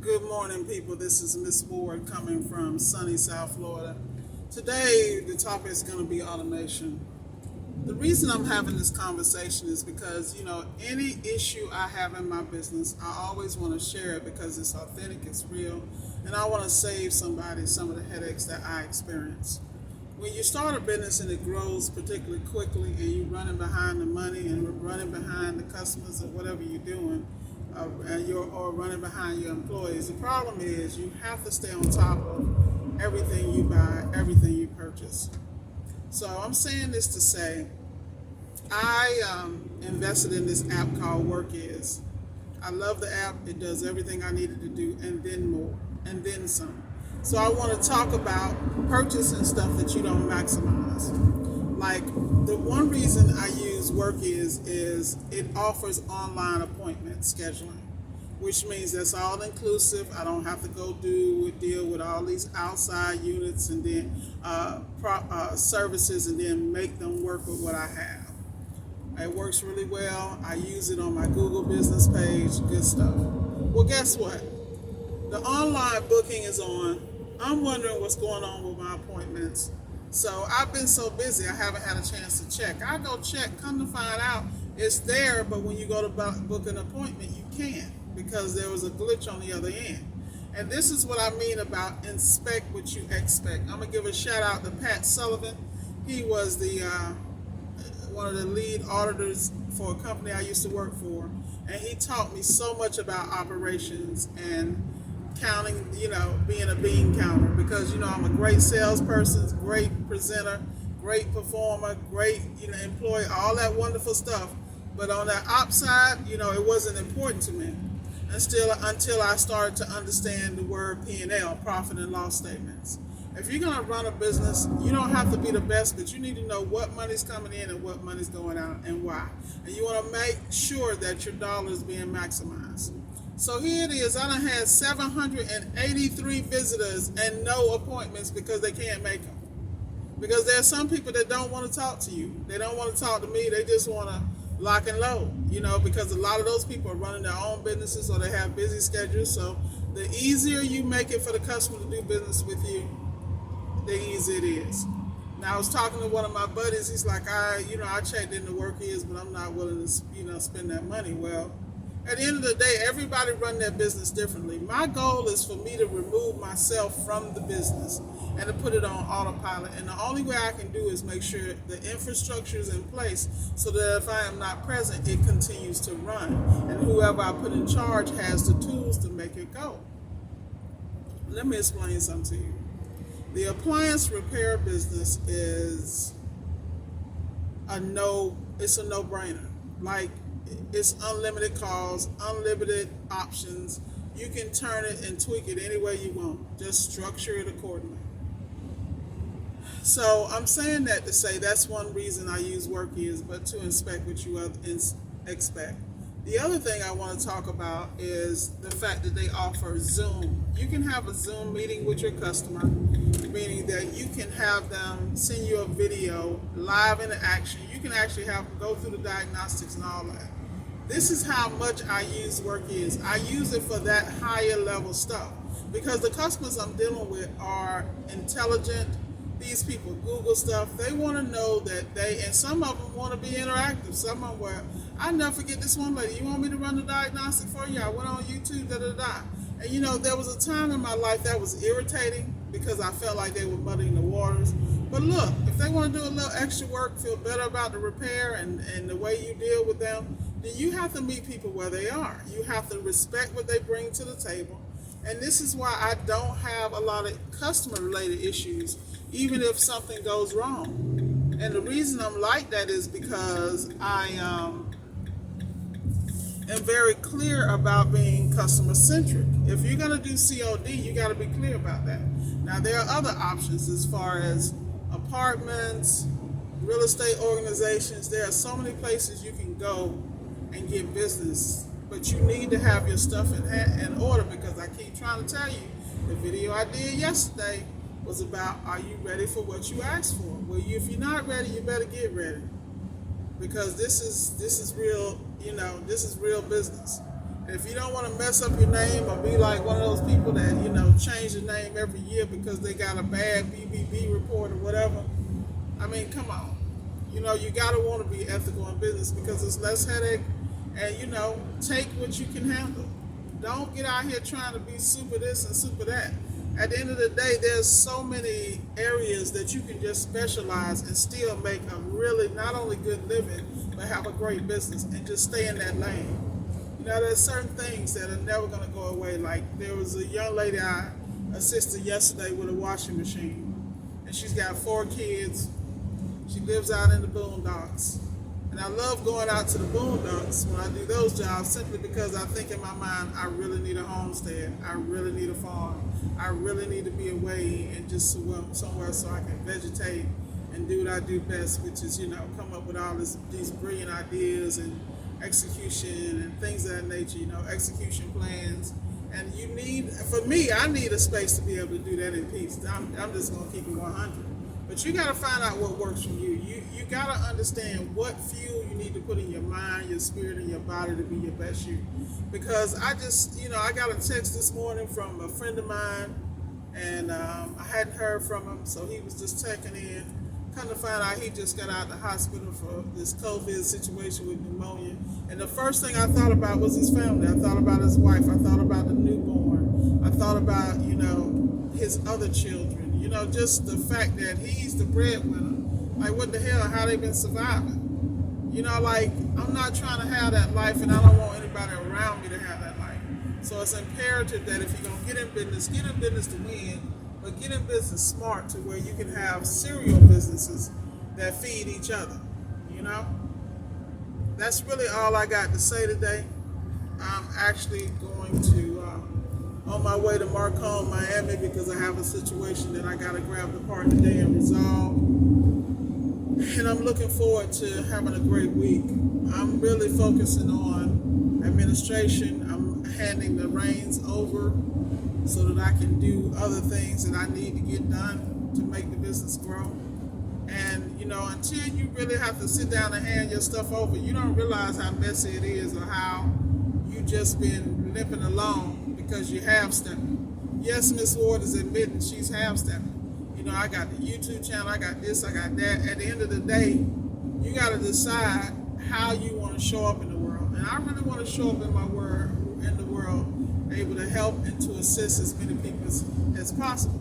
Good morning, people. This is Miss Ward coming from sunny South Florida. Today, the topic is going to be automation. The reason I'm having this conversation is because, any issue I have in my business, I always want to share it because it's authentic, it's real, and I want to save somebody some of the headaches that I experience. When you start a business and it grows particularly quickly and you're running behind the money and running behind the customers or whatever you're doing, or running behind your employees, the problem is you have to stay on top of everything you buy, everything you purchase. So I'm saying this to say, I invested in this app called WorkIs. I love the app. It does everything I needed to do and then more, and then some. So I want to talk about purchasing stuff that you don't maximize. Like the one reason I use WorkIs it offers online appointment scheduling, which means that's all inclusive. I don't have to deal with all these outside units and then services and then make them work with what I have. It works really well. I use it on my Google business page. Good stuff. Well, guess what? The online booking is on. I'm wondering what's going on with my appointments. So I've been so busy, I haven't had a chance to check. I go check, come to find out it's there, but when you go to book an appointment, you can't because there was a glitch on the other end. And this is what I mean about inspect what you expect. I'm going to give a shout out to Pat Sullivan. He was the one of the lead auditors for a company I used to work for, and he taught me so much about operations and counting, being a bean counter, because I'm a great salesperson, great presenter, great performer, great employee, all that wonderful stuff. But on that op side, it wasn't important to me until I started to understand the word P&L, profit and loss statements. If you're going to run a business, you don't have to be the best, but you need to know what money's coming in and what money's going out and why. And you want to make sure that your dollar is being maximized. So here it is. I done had 783 visitors and no appointments because they can't make them. Because there are some people that don't want to talk to you. They don't want to talk to me. They just want to lock and load, because a lot of those people are running their own businesses or they have busy schedules. So the easier you make it for the customer to do business with you, the easier it is. Now I was talking to one of my buddies. He's like, I checked into WorkIs, but I'm not willing to, spend that money. Well, at the end of the day, everybody run their business differently. My goal is for me to remove myself from the business and to put it on autopilot. And the only way I can do is make sure the infrastructure is in place so that if I am not present, it continues to run. And whoever I put in charge has the tools to make it go. Let me explain something to you. The appliance repair business is it's a no-brainer. Like, it's unlimited calls, unlimited options. You can turn it and tweak it any way you want. Just structure it accordingly. So I'm saying that to say that's one reason I use WorkIs, but to inspect what you expect. The other thing I want to talk about is the fact that they offer Zoom. You can have a Zoom meeting with your customer, meaning that you can have them send you a video live in action. You can actually have them go through the diagnostics and all that. This is how much I use WorkIs. I use it for that higher level stuff because the customers I'm dealing with are intelligent. These people Google stuff. They want to know that and some of them want to be interactive. Some of them were, I never forget this one lady. You want me to run the diagnostic for you? I went on YouTube, And there was a time in my life that was irritating because I felt like they were muddying the waters. But look, if they want to do a little extra work, feel better about the repair and the way you deal with them, then you have to meet people where they are. You have to respect what they bring to the table. And this is why I don't have a lot of customer-related issues, even if something goes wrong. And the reason I'm like that is because I am very clear about being customer-centric. If you're going to do COD, you got to be clear about that. Now, there are other options as far as apartments, real estate organizations. There are so many places you can go and get business, but you need to have your stuff in order because I keep trying to tell you, the video I did yesterday was about, are you ready for what you asked for? Well, if you're not ready, you better get ready because this is real, this is real business. If you don't want to mess up your name or be like one of those people that, change the name every year because they got a bad BBB report or whatever, I mean, come on. You got to want to be ethical in business because it's less headache and, take what you can handle. Don't get out here trying to be super this and super that. At the end of the day, there's so many areas that you can just specialize and still make a really not only good living, but have a great business and just stay in that lane. There's certain things that are never going to go away. Like there was a young lady I assisted yesterday with a washing machine, and she's got 4 kids. She lives out in the boondocks. And I love going out to the boondocks when I do those jobs simply because I think in my mind, I really need a homestead. I really need a farm. I really need to be away and just somewhere so I can vegetate and do what I do best, which is, come up with all these brilliant ideas and execution and things of that nature, execution plans. And for me, I need a space to be able to do that in peace. I'm just going to keep it 100. But you got to find out what works for you. You got to understand what fuel you need to put in your mind, your spirit, and your body to be your best you. Because I just, I got a text this morning from a friend of mine, and I hadn't heard from him, so he was just checking in. Come to find out, he just got out of the hospital for this COVID situation with pneumonia. And the first thing I thought about was his family. I thought about his wife. I thought about the newborn. I thought about, his other children. Just the fact that he's the breadwinner. Like, what the hell, how they been surviving? I'm not trying to have that life, and I don't want anybody around me to have that life. So it's imperative that if you're going to get in business to win, but get in business smart to where you can have serial businesses that feed each other, That's really all I got to say today. I'm actually going to, on my way to Marcone, Miami, because I have a situation that I got to grab the part today and resolve. And I'm looking forward to having a great week. I'm really focusing on administration. I'm handing the reins over so that I can do other things that I need to get done to make the business grow. And, until you really have to sit down and hand your stuff over, you don't realize how messy it is or how you just been limping along because you half-stepping. Yes, Miss Ward is admitting she's half-stepping. I got the YouTube channel, I got this, I got that. At the end of the day, you got to decide how you want to show up in the world. And I really want to show up in the world, able to help and to assist as many people as possible.